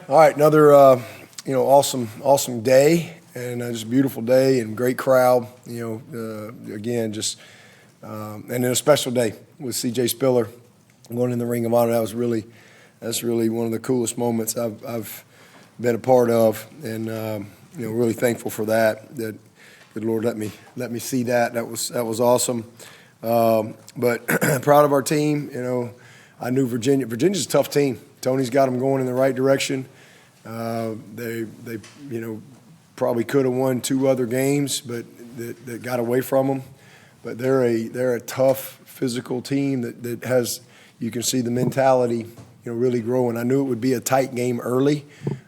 All right, another awesome day, and just a beautiful day and great crowd. Again, just and then a special day with C.J. Spiller going in the Ring of Honor. That's really one of the coolest moments I've been a part of, and really thankful for that. That good Lord let me see that. That was awesome. But proud of our team. I knew Virginia's a tough team. Tony's got them going in the right direction. They probably could have won 2 other games, but that got away from them. But they're a tough physical team that has, you can see the mentality really growing. I knew it would be a tight game early,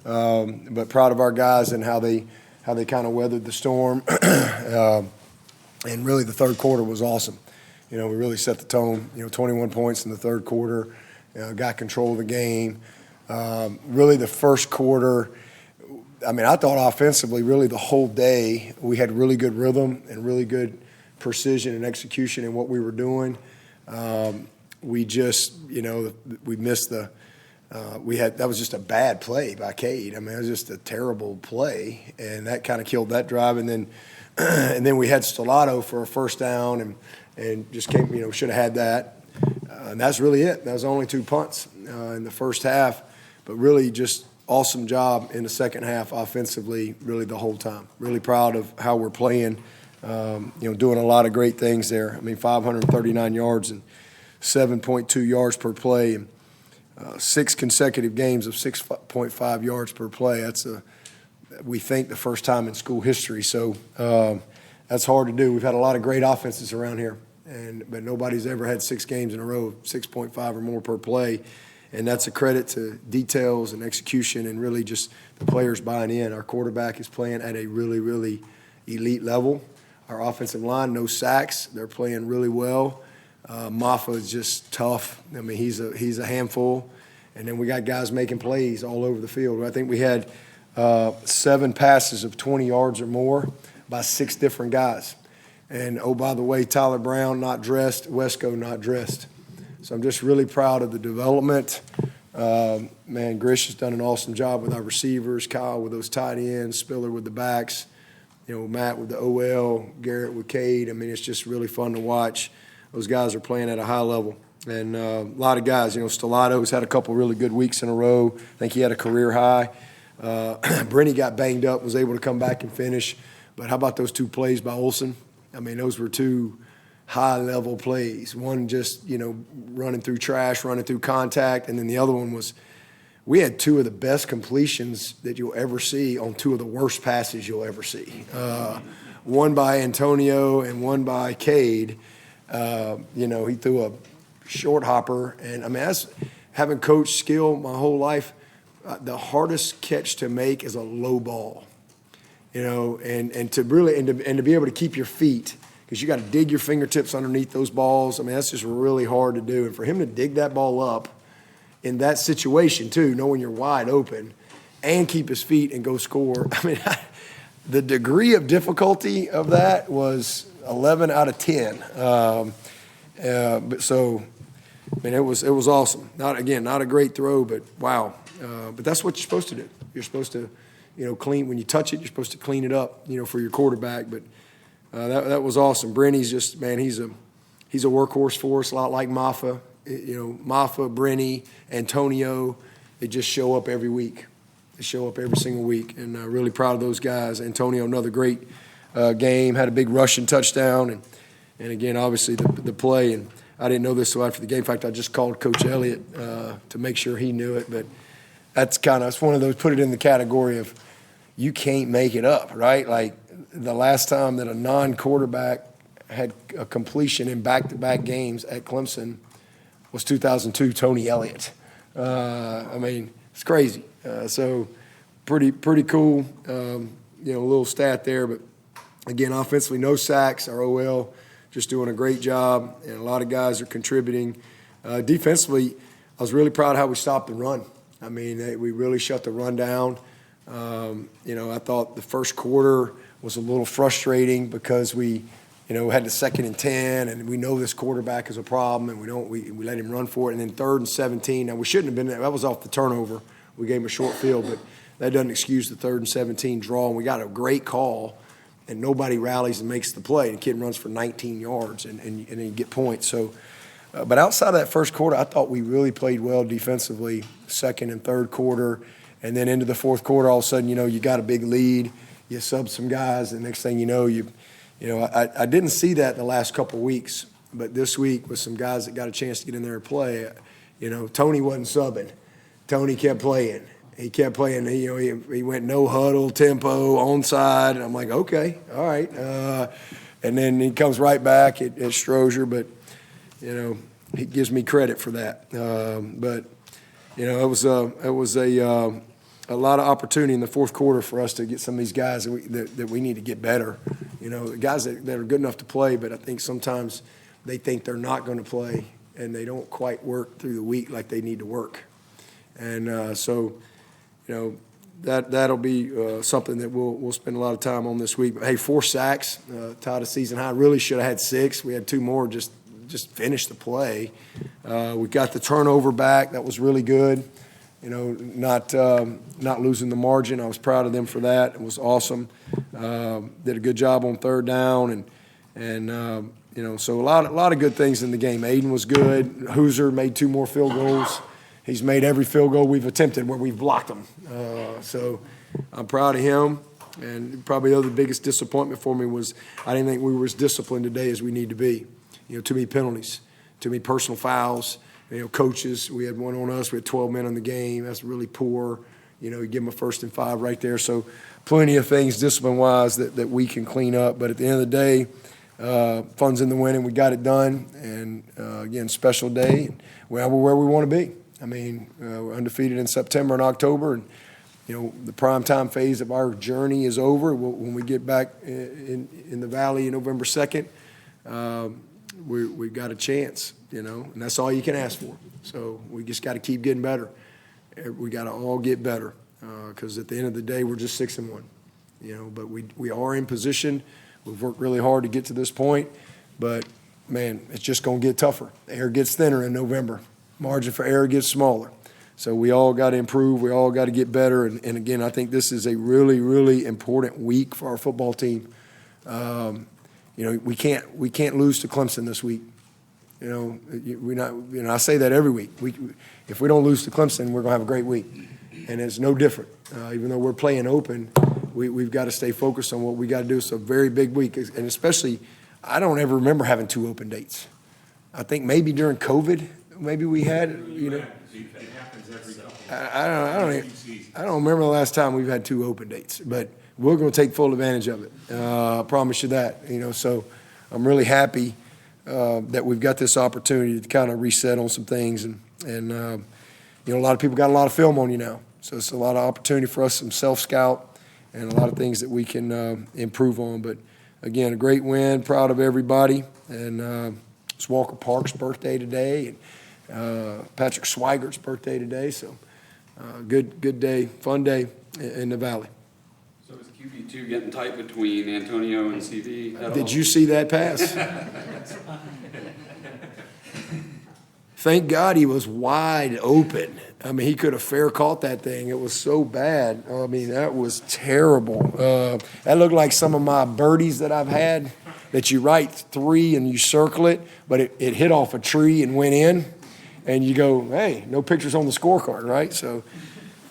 but proud of our guys and how they kind of weathered the storm. And really the third quarter was awesome. We really set the tone. 21 points in the third quarter, got control of the game. Really the first quarter, I thought offensively, really the whole day, we had really good rhythm and really good precision and execution in what we were doing. We just, we missed that was just a bad play by Cade. It was just a terrible play, and that kind of killed that drive. And then we had Stellato for a first down and just came, should have had that. And that's really it. That was only 2 punts in the first half, but really just awesome job in the second half offensively, really the whole time. Really proud of how we're playing, doing a lot of great things there. 539 yards and 7.2 yards per play, and 6 consecutive games of 6.5 yards per play. That's we think the first time in school history. So that's hard to do. We've had a lot of great offenses around here, but nobody's ever had 6 games in a row of 6.5 or more per play. And that's a credit to details and execution and really just the players buying in. Our quarterback is playing at a really, really elite level. Our offensive line, no sacks. They're playing really well. Maffa is just tough. He's a handful. And then we got guys making plays all over the field. I think we had 7 passes of 20 yards or more by 6 different guys. And, oh, by the way, Tyler Brown not dressed, Wesco not dressed. So I'm just really proud of the development. Grish has done an awesome job with our receivers, Kyle with those tight ends, Spiller with the backs, Matt with the OL, Garrett with Cade. It's just really fun to watch. Those guys are playing at a high level. And a lot of guys, Stellato's had a couple really good weeks in a row. I think he had a career high. Brenny got banged up, was able to come back and finish. But how about those 2 plays by Olsen? Those were 2 high-level plays. One just, running through trash, running through contact, and then the other one was we had 2 of the best completions that you'll ever see on 2 of the worst passes you'll ever see. One by Antonio and one by Cade. He threw a short hopper, and that's having coached skill my whole life. The hardest catch to make is a low ball, and to really and to be able to keep your feet, because you got to dig your fingertips underneath those balls. That's just really hard to do. And for him to dig that ball up in that situation too, knowing you're wide open, and keep his feet and go score. The degree of difficulty of that was 11 out of 10. It was awesome. Not a great throw, but wow. But that's what you're supposed to do. You're supposed to, clean when you touch it. You're supposed to clean it up, for your quarterback. But that was awesome. Brenny's just he's a workhorse for us, a lot like Maffa. Maffa, Brenny, Antonio. They just show up every week. They show up every single week, and really proud of those guys. Antonio, another great game, had a big rushing touchdown, and again, obviously the play. And I didn't know this till after the game. In fact, I just called Coach Elliott to make sure he knew it. But it's one of those, put it in the category of you can't make it up, right? Like the last time that a non-quarterback had a completion in back-to-back games at Clemson was 2002, Tony Elliott. It's crazy. So pretty cool, little stat there. But again, offensively, no sacks. Our OL just doing a great job, and a lot of guys are contributing. Defensively, I was really proud of how we stopped the run. We really shut the run down. I thought the first quarter was a little frustrating because we had the 2nd and 10, and we know this quarterback is a problem, and we let him run for it. And then 3rd and 17. Now we shouldn't have been. That was off the turnover. We gave him a short field, but that doesn't excuse the 3rd and 17 draw. And we got a great call, and nobody rallies and makes the play. The kid runs for 19 yards, and then you get points. So, but outside of that first quarter, I thought we really played well defensively, second and third quarter. And then into the fourth quarter, all of a sudden, you got a big lead. You sub some guys, and next thing you know, I didn't see that in the last couple of weeks. But this week, with some guys that got a chance to get in there and play, Tony wasn't subbing. Tony kept playing. He kept playing. He went no huddle, tempo, onside. And I'm like, okay, all right. And then he comes right back at Strozier, but, he gives me credit for that. But it was a lot of opportunity in the fourth quarter for us to get some of these guys that we need to get better. The guys that are good enough to play, but I think sometimes they think they're not going to play, and they don't quite work through the week like they need to work. And so that'll be something that we'll spend a lot of time on this week. But, hey, 4 sacks, tied a season high. Really should have had 6. We had 2 more, just finished the play. We got the turnover back. That was really good. Not losing the margin. I was proud of them for that. It was awesome. Did a good job on 3rd down, and so a lot of good things in the game. Aiden was good. Hoosier made 2 more field goals. He's made every field goal we've attempted where we've blocked them. So I'm proud of him. And probably the other biggest disappointment for me was I didn't think we were as disciplined today as we need to be. Too many penalties, too many personal fouls. Coaches, we had one on us. We had 12 men on the game. That's really poor. You give them a 1st and 5 right there. So plenty of things discipline-wise that we can clean up. But at the end of the day, fun's in the winning. We got it done. And, again, special day. We're where we want to be. I mean, we're undefeated in September and October. And, the primetime phase of our journey is over. When we get back in the Valley November 2nd, we've got a chance, and that's all you can ask for. So we just got to keep getting better. We got to all get better because at the end of the day, we're just 6-1, but we are in position. We've worked really hard to get to this point, but, man, it's just going to get tougher. The air gets thinner in November. Margin for error gets smaller. So we all got to improve. We all got to get better. And again, I think this is a really, really important week for our football team. We can't lose to Clemson this week. I say that every week. If we don't lose to Clemson, we're going to have a great week. And it's no different. Even though we're playing open, we've got to stay focused on what we got to do. It's a very big week. And especially, I don't ever remember having 2 open dates. I think maybe during COVID, maybe we had, It happens every couple. I don't remember the last time we've had 2 open dates, but we're going to take full advantage of it. I promise you that. So I'm really happy that we've got this opportunity to kind of reset on some things, and a lot of people got a lot of film on you now, so it's a lot of opportunity for us, some self-scout, and a lot of things that we can improve on. But again, a great win, proud of everybody, and it's Walker Park's birthday today, and Patrick Swigert's birthday today, so good day, fun day in the Valley. So is QB2 getting tight between Antonio and CV? Did you see that pass? Thank God he was wide open. I mean, he could have fair caught that thing. It was so bad. I mean, that was terrible. That looked like some of my birdies that I've had that you write 3 and you circle it, but it hit off a tree and went in. And you go, hey, no pictures on the scorecard, right? So,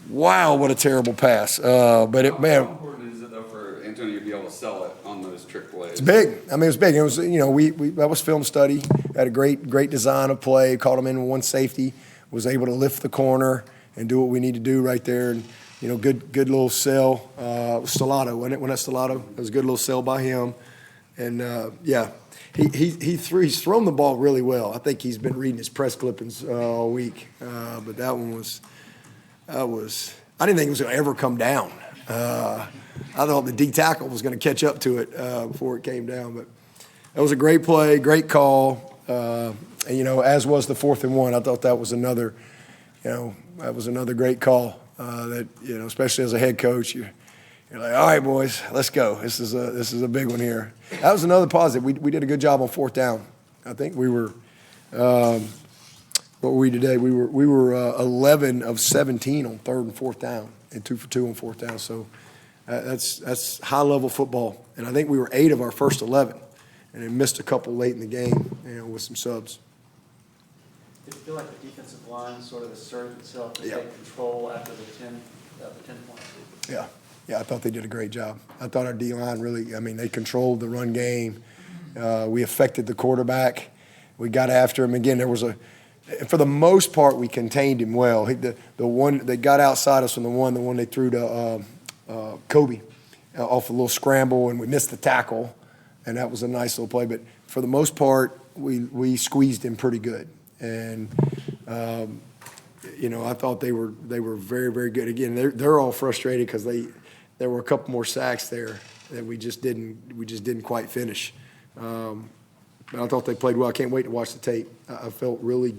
wow, what a terrible pass. How important is it, though, for Antonio to be able to sell it on those trick plays? It's big. I mean, it was big. It was, that was film study. Had a great design of play. Caught him in one safety. Was able to lift the corner and do what we need to do right there. And, good little sell. It was Stellato, wasn't it? When that's Stellato, it was a good little sell by him. And, yeah. He's thrown the ball really well. I think he's been reading his press clippings all week. But that one was I didn't think it was going to ever come down. I thought the D tackle was going to catch up to it before it came down. But it was a great play, great call. As was the 4th and 1. I thought that was another great call. Especially as a head coach, you're like, all right, boys, let's go. This is a big one here. That was another positive. We did a good job on 4th down. I think we were What were we today? We were 11 of 17 on 3rd and 4th down, and 2 for 2 on 4th down. So that's high level football. And I think we were 8 of our first 11, and then missed a couple late in the game, with some subs. Did you feel like the defensive line sort of asserted itself to Yeah. take control after the 10 points? Yeah, I thought they did a great job. I thought our D-line really, they controlled the run game. We affected the quarterback. We got after him. Again, for the most part, we contained him well. The one that got outside us from the one they threw to Kobe off a little scramble, and we missed the tackle, and that was a nice little play. But for the most part, we squeezed him pretty good. And I thought they were very, very good. Again, they're all frustrated because there were a couple more sacks there that we just didn't quite finish. But I thought they played well. I can't wait to watch the tape. I felt really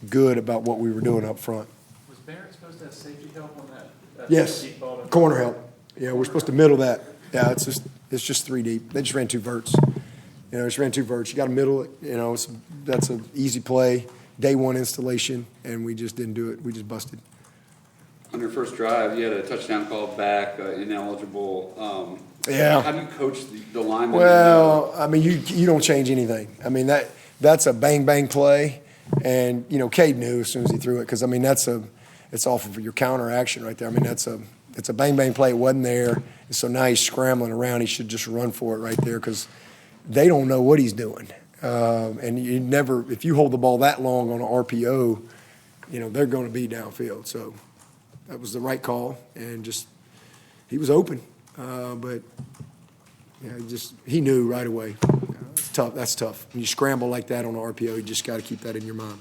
good about what we were doing up front. Was Barrett supposed to have safety help on that? Yes, deep ball? corner help. Yeah, we're supposed to middle that. Yeah, it's just 3 deep. They just ran 2 verts. Just ran 2 verts. You got to middle it. That's an easy play, day one installation, and we just didn't do it. We just busted. On your first drive, you had a touchdown called back, ineligible. Yeah. How do you coach the linemen? Well, you don't change anything. That's a bang play, and Cade knew as soon as he threw it because it's off of your counter action right there. It's a bang play. It wasn't there, and so now he's scrambling around. He should just run for it right there because they don't know what he's doing. And if you hold the ball that long on an RPO, they're going to be downfield. So that was the right call, and he was open. But he knew right away. It's tough. That's tough. When you scramble like that on an RPO, you just got to keep that in your mind.